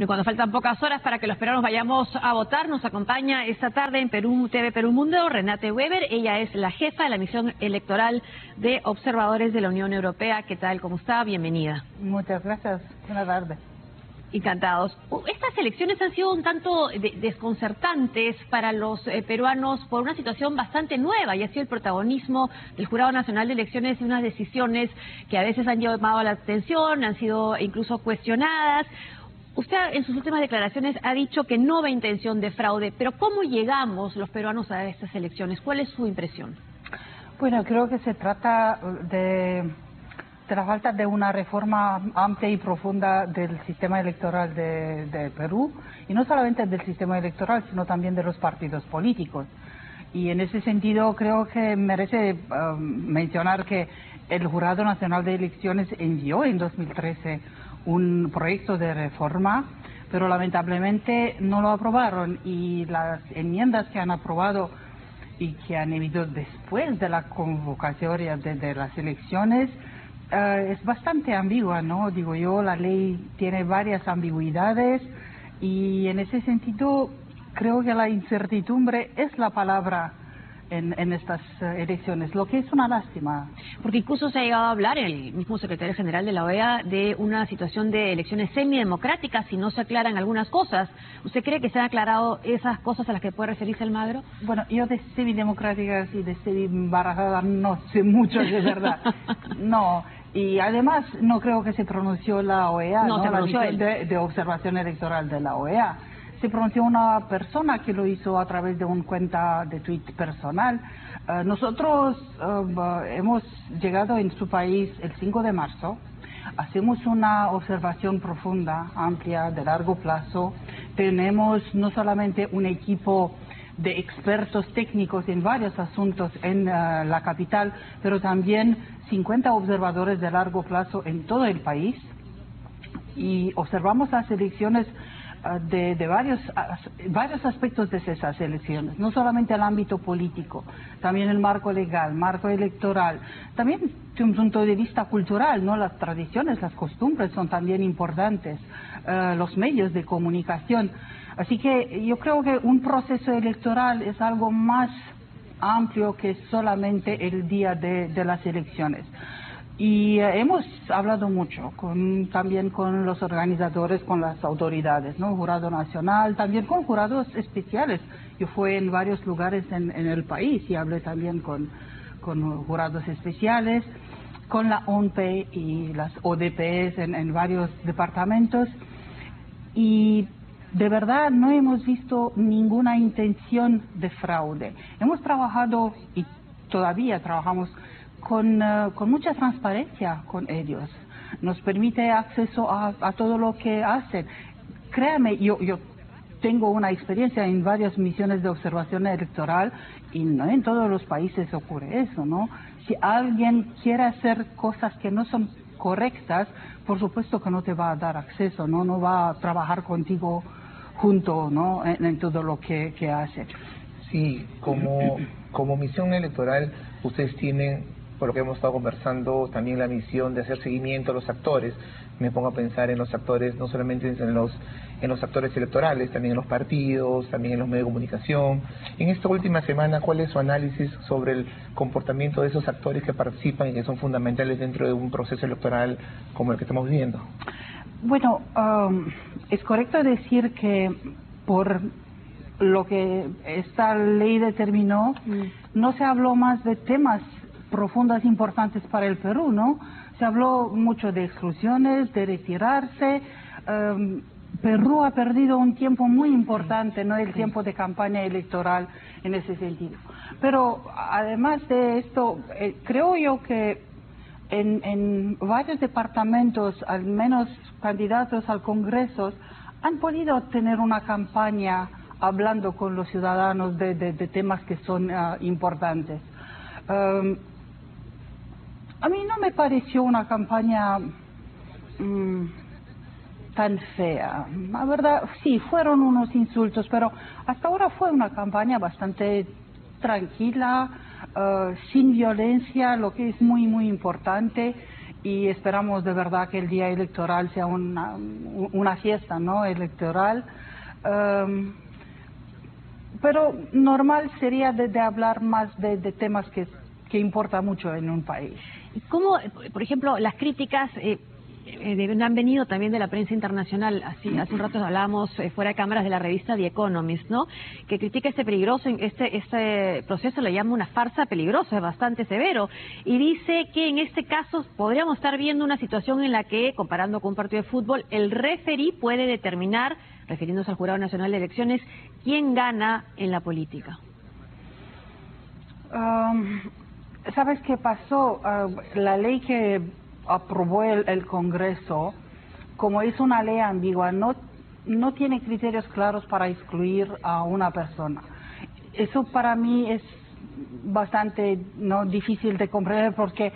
Y cuando faltan pocas horas para que los peruanos vayamos a votar, nos acompaña esta tarde en Perú TV Perú Mundo Renate Weber. Ella es la jefa de la misión electoral de observadores de la Unión Europea. ¿Qué tal? ¿Cómo está? Bienvenida. Muchas gracias. Buenas tardes. Encantados. Estas elecciones han sido un tanto desconcertantes para los peruanos por una situación bastante nueva, y ha sido el protagonismo del Jurado Nacional de Elecciones y unas decisiones que a veces han llamado la atención, han sido incluso cuestionadas. Usted en sus últimas declaraciones ha dicho que no ve intención de fraude, pero ¿cómo llegamos los peruanos a estas elecciones? ¿Cuál es su impresión? Bueno, creo que se trata de la falta de una reforma amplia y profunda del sistema electoral de Perú, y no solamente del sistema electoral, sino también de los partidos políticos. Y en ese sentido creo que merece mencionar que el Jurado Nacional de Elecciones envió en 2013 un proyecto de reforma, pero lamentablemente no lo aprobaron, y las enmiendas que han aprobado y que han emitido después de la convocatoria de las elecciones es bastante ambigua, ¿no? Digo yo, la ley tiene varias ambigüedades, y en ese sentido creo que la incertidumbre es la palabra en estas elecciones, lo que es una lástima. Porque incluso se ha llegado a hablar, el mismo secretario general de la OEA, de una situación de elecciones semidemocráticas si no se aclaran algunas cosas. ¿Usted cree que se han aclarado esas cosas a las que puede referirse Almagro? Bueno, yo de semidemocráticas y de semibarajadas no sé mucho, de verdad. No. Y además no creo que se pronunció la OEA, no se pronunció la misión de observación electoral de la OEA. Se pronunció una persona que lo hizo a través de una cuenta de tweet personal. Nosotros hemos llegado en su país el 5 de marzo. Hacemos una observación profunda, amplia, de largo plazo. Tenemos no solamente un equipo de expertos técnicos en varios asuntos en la capital, pero también 50 observadores de largo plazo en todo el país. Y observamos las elecciones de varios aspectos de esas elecciones, no solamente el ámbito político, también el marco legal, marco electoral, también de un punto de vista cultural, ¿no? Las tradiciones, las costumbres son también importantes, los medios de comunicación. Así que yo creo que un proceso electoral es algo más amplio que solamente el día de las elecciones. Y hemos hablado mucho también con los organizadores, con las autoridades, ¿no? Jurado Nacional, también con jurados especiales. Yo fui en varios lugares en el país y hablé también con jurados especiales, con la ONPE y las ODPs en varios departamentos. Y de verdad no hemos visto ninguna intención de fraude. Hemos trabajado y todavía trabajamos con mucha transparencia con ellos. Nos permite acceso a todo lo que hacen. Créame, yo tengo una experiencia en varias misiones de observación electoral, y no en todos los países ocurre eso, ¿no? Si alguien quiere hacer cosas que no son correctas, por supuesto que no te va a dar acceso, no va a trabajar contigo junto, ¿no? en todo lo que hace. Sí, como misión electoral, ustedes tienen, por lo que hemos estado conversando, también la misión de hacer seguimiento a los actores. Me pongo a pensar en los actores, no solamente en los actores electorales, también en los partidos, también en los medios de comunicación. En esta última semana, ¿cuál es su análisis sobre el comportamiento de esos actores que participan y que son fundamentales dentro de un proceso electoral como el que estamos viviendo? Bueno, es correcto decir que por lo que esta ley determinó, no se habló más de temas profundas importantes para el Perú, ¿no? Se habló mucho de exclusiones, de retirarse. Perú ha perdido un tiempo muy importante, ¿no? El tiempo de campaña electoral en ese sentido. Pero además de esto, creo yo que en varios departamentos, al menos candidatos al Congreso, han podido tener una campaña hablando con los ciudadanos de temas que son importantes. A mí no me pareció una campaña tan fea. La verdad, sí, fueron unos insultos, pero hasta ahora fue una campaña bastante tranquila, sin violencia, lo que es muy, muy importante. y esperamos de verdad que el día electoral sea una fiesta, ¿no? Electoral. Pero normal sería de hablar más de temas que importan mucho en un país. ¿Cómo, por ejemplo, las críticas han venido también de la prensa internacional? Hace un rato hablábamos fuera de cámaras de la revista The Economist, ¿no? Que critica este proceso, le llama una farsa peligrosa, es bastante severo, y dice que en este caso podríamos estar viendo una situación en la que, comparando con un partido de fútbol, el referí puede determinar, refiriéndose al Jurado Nacional de Elecciones, quién gana en la política. ¿Sabes qué pasó? La ley que aprobó el Congreso, como es una ley ambigua, no tiene criterios claros para excluir a una persona. Eso para mí es bastante difícil de comprender porque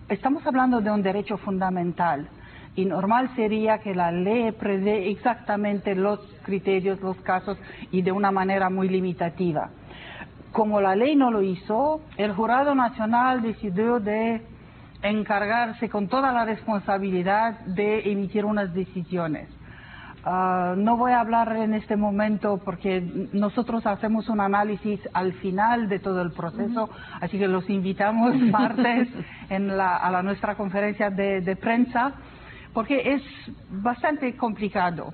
estamos hablando de un derecho fundamental y normal sería que la ley prevé exactamente los criterios, los casos y de una manera muy limitativa. Como la ley no lo hizo, el Jurado Nacional decidió de encargarse con toda la responsabilidad de emitir unas decisiones. No voy a hablar en este momento porque nosotros hacemos un análisis al final de todo el proceso, así que los invitamos martes a nuestra conferencia de prensa, porque es bastante complicado.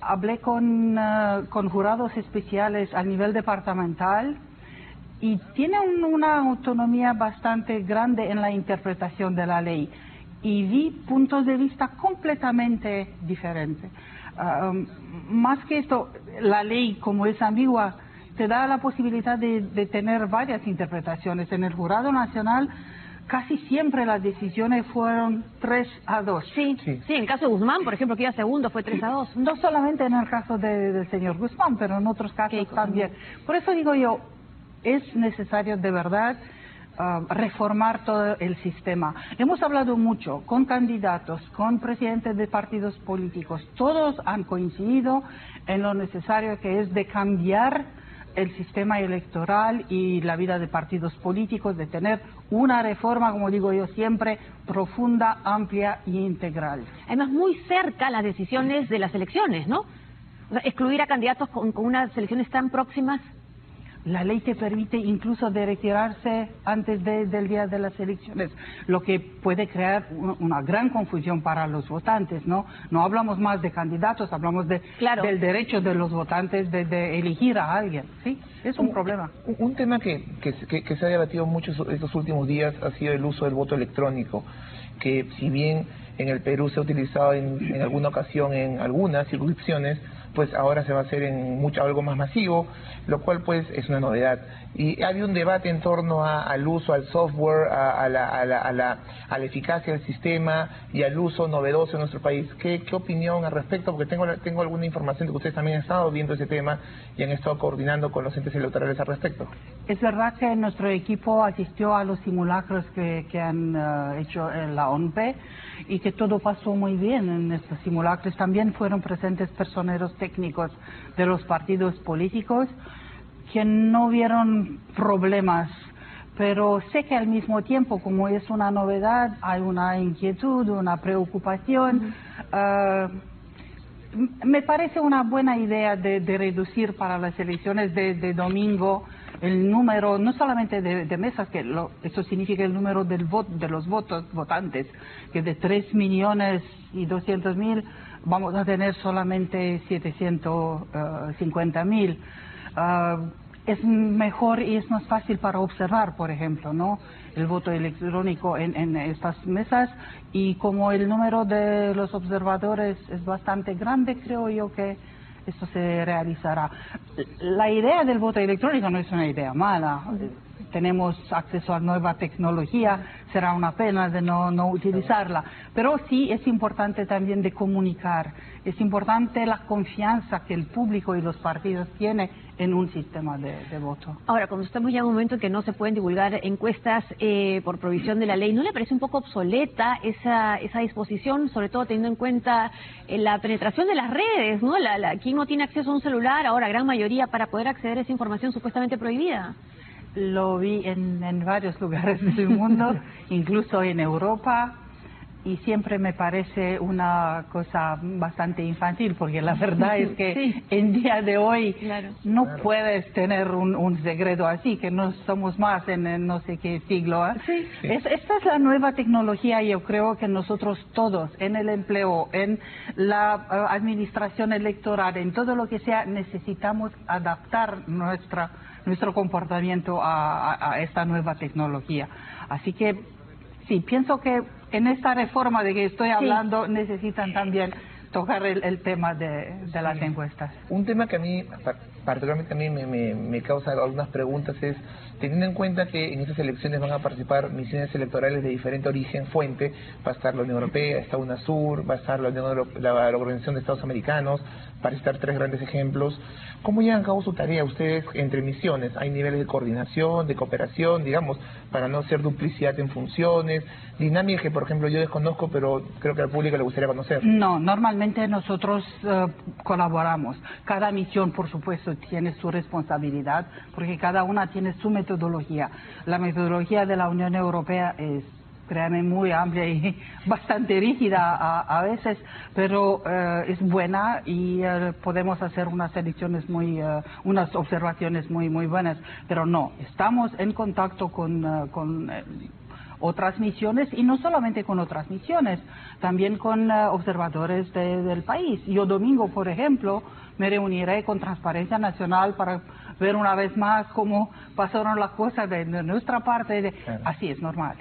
Hablé con jurados especiales a nivel departamental y tienen una autonomía bastante grande en la interpretación de la ley y vi puntos de vista completamente diferentes. Más que esto, la ley, como es ambigua, te da la posibilidad de tener varias interpretaciones. En el Jurado Nacional casi siempre las decisiones fueron 3-2. Sí, en el caso de Guzmán, por ejemplo, que iba segundo, fue 3-2. No solamente en el caso del señor Guzmán, pero en otros casos también. Por eso digo yo, es necesario de verdad reformar todo el sistema. Hemos hablado mucho con candidatos, con presidentes de partidos políticos. Todos han coincidido en lo necesario que es de cambiar el sistema electoral y la vida de partidos políticos, de tener una reforma, como digo yo siempre, profunda, amplia e integral. Además, muy cerca las decisiones de las elecciones, ¿no? O sea, excluir a candidatos con unas elecciones tan próximas. La ley te permite incluso de retirarse antes del día de las elecciones, lo que puede crear una gran confusión para los votantes, ¿no? No hablamos más de candidatos, hablamos del derecho de los votantes de elegir a alguien, ¿sí? Es un problema. Un tema que se ha debatido mucho estos últimos días ha sido el uso del voto electrónico, que si bien en el Perú se ha utilizado en alguna ocasión en algunas circunscripciones, pues ahora se va a hacer en algo más masivo, lo cual pues es una novedad. Y había un debate en torno al uso, al software, a la eficacia del sistema y al uso novedoso en nuestro país. ¿Qué opinión al respecto? Porque tengo alguna información de que ustedes también han estado viendo ese tema y han estado coordinando con los entes electorales al respecto. Es verdad que nuestro equipo asistió a los simulacros que han hecho en la ONP y que todo pasó muy bien en estos simulacros. También fueron presentes personeros técnicos de los partidos políticos que no vieron problemas, pero sé que al mismo tiempo, como es una novedad, hay una inquietud, una preocupación. Me parece una buena idea de reducir para las elecciones de domingo el número, no solamente de mesas, que eso significa el número de los votantes, que de 3.200.000 vamos a tener solamente 750.000. Es mejor y es más fácil para observar, por ejemplo, ¿no? El voto electrónico en estas mesas, y como el número de los observadores es bastante grande, creo yo que esto se realizará. La idea del voto electrónico no es una idea mala. Tenemos acceso a nueva tecnología, será una pena de no utilizarla. Pero sí es importante también de comunicar, es importante la confianza que el público y los partidos tienen en un sistema de voto. Ahora, cuando estamos ya en un momento en que no se pueden divulgar encuestas por provisión de la ley, ¿no le parece un poco obsoleta esa disposición, sobre todo teniendo en cuenta la penetración de las redes, ¿no? Quien no tiene acceso a un celular, ahora gran mayoría, para poder acceder a esa información supuestamente prohibida? Lo vi en varios lugares del mundo, incluso en Europa, y siempre me parece una cosa bastante infantil, porque la verdad es que sí. en día de hoy no Claro. puedes tener un secreto así, que no somos más en no sé qué siglo. ¿Eh? Sí. Esta es la nueva tecnología, y yo creo que nosotros todos, en el empleo, en la administración electoral, en todo lo que sea, necesitamos adaptar nuestro comportamiento a esta nueva tecnología. Así que sí, pienso que en esta reforma de que estoy hablando necesitan también tocar el tema de las encuestas. Un tema que a mí, particularmente a mí, me causa algunas preguntas es, teniendo en cuenta que en estas elecciones van a participar misiones electorales de diferente origen, fuente, va a estar la Unión Europea, está UNASUR, va a estar la Organización de Estados Americanos, para citar tres grandes ejemplos. ¿Cómo llevan a cabo su tarea ustedes entre misiones? ¿Hay niveles de coordinación, de cooperación, digamos, para no hacer duplicidad en funciones? Dinámicas que, por ejemplo, yo desconozco, pero creo que al público le gustaría conocer. No, normalmente nosotros colaboramos. Cada misión, por supuesto, tiene su responsabilidad, porque cada una tiene su metodología. La metodología de la Unión Europea es, créanme, muy amplia y bastante rígida a veces, pero es buena, y podemos hacer unas elecciones unas observaciones muy buenas. Pero no, estamos en contacto con otras misiones, y no solamente con otras misiones, también con observadores del país. Yo domingo, por ejemplo, me reuniré con Transparencia Nacional para ver una vez más cómo pasaron las cosas de nuestra parte. Así es normal.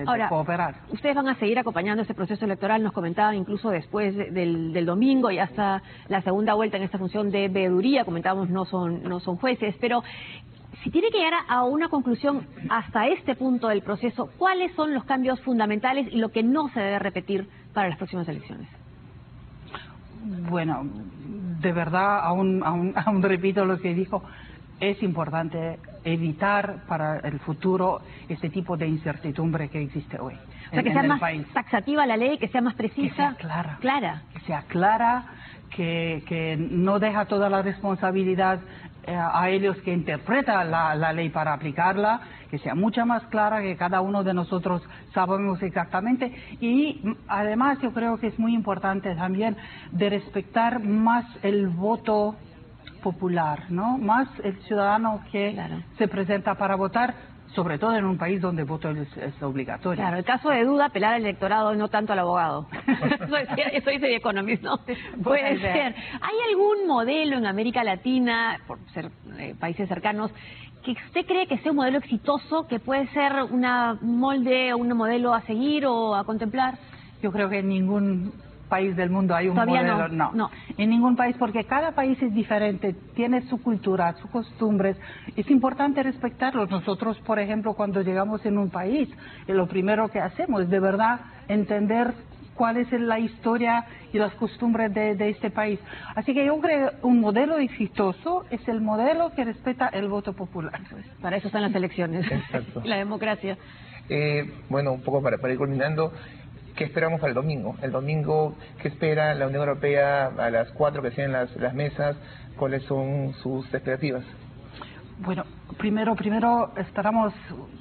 Ahora, de cooperar. Ustedes van a seguir acompañando este proceso electoral, nos comentaban incluso después del domingo y hasta la segunda vuelta en esta función de veeduría, comentábamos no son jueces, pero si tiene que llegar a una conclusión hasta este punto del proceso, ¿cuáles son los cambios fundamentales y lo que no se debe repetir para las próximas elecciones? Bueno, de verdad, aún repito lo que dijo, es importante evitar para el futuro este tipo de incertidumbre que existe hoy. O sea, que sea más país. Taxativa la ley, que sea más precisa. Que sea clara. Clara. Que sea clara, que no deja toda la responsabilidad a ellos que interpretan la ley para aplicarla, que sea mucho más clara, que cada uno de nosotros sabemos exactamente. Y además yo creo que es muy importante también de respetar más el voto popular, ¿no? Más el ciudadano que se presenta para votar, sobre todo en un país donde el voto es obligatorio. Claro, el caso de duda, apelar al electorado y no tanto al abogado. Eso dice The Economist, ¿no? Puede ser. ¿Hay algún modelo en América Latina, por ser países cercanos, que usted cree que sea un modelo exitoso, que puede ser un molde o un modelo a seguir o a contemplar? Yo creo que en ningún país del mundo hay un modelo, no. En ningún país, porque cada país es diferente, tiene su cultura, sus costumbres, es importante respetarlos. Nosotros, por ejemplo, cuando llegamos en un país, lo primero que hacemos es de verdad entender cuál es la historia y las costumbres de este país. Así que yo creo que un modelo exitoso es el modelo que respeta el voto popular. Para eso están las elecciones. Exacto. La democracia. Bueno, un poco para ir culminando, ¿qué esperamos para el domingo? El domingo, ¿qué espera la Unión Europea a las 4 que sean las mesas? ¿Cuáles son sus expectativas? Bueno, primero esperamos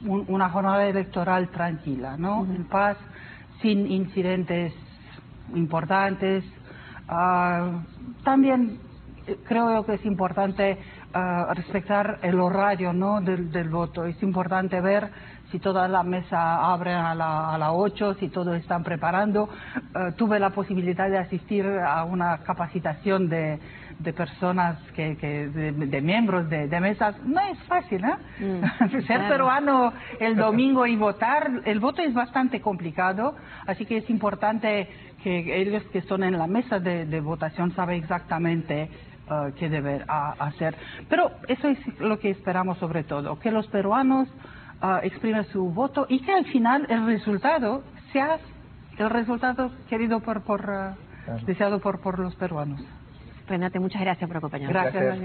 una jornada electoral tranquila, ¿no? En paz, sin incidentes importantes. También creo yo que es importante respetar el horario, ¿no? del voto. Es importante ver si toda la mesa abre a las 8, si todos están preparando. Tuve la posibilidad de asistir a una capacitación de personas, de miembros de mesas. No es fácil, ¿eh? Ser peruano el domingo y votar, el voto es bastante complicado, así que es importante que ellos que están en la mesa de votación saben exactamente qué deben hacer. Pero eso es lo que esperamos sobre todo, que los peruanos exprimen su voto y que al final el resultado sea el resultado querido deseado por los peruanos. Renate, muchas gracias por acompañarnos. Gracias.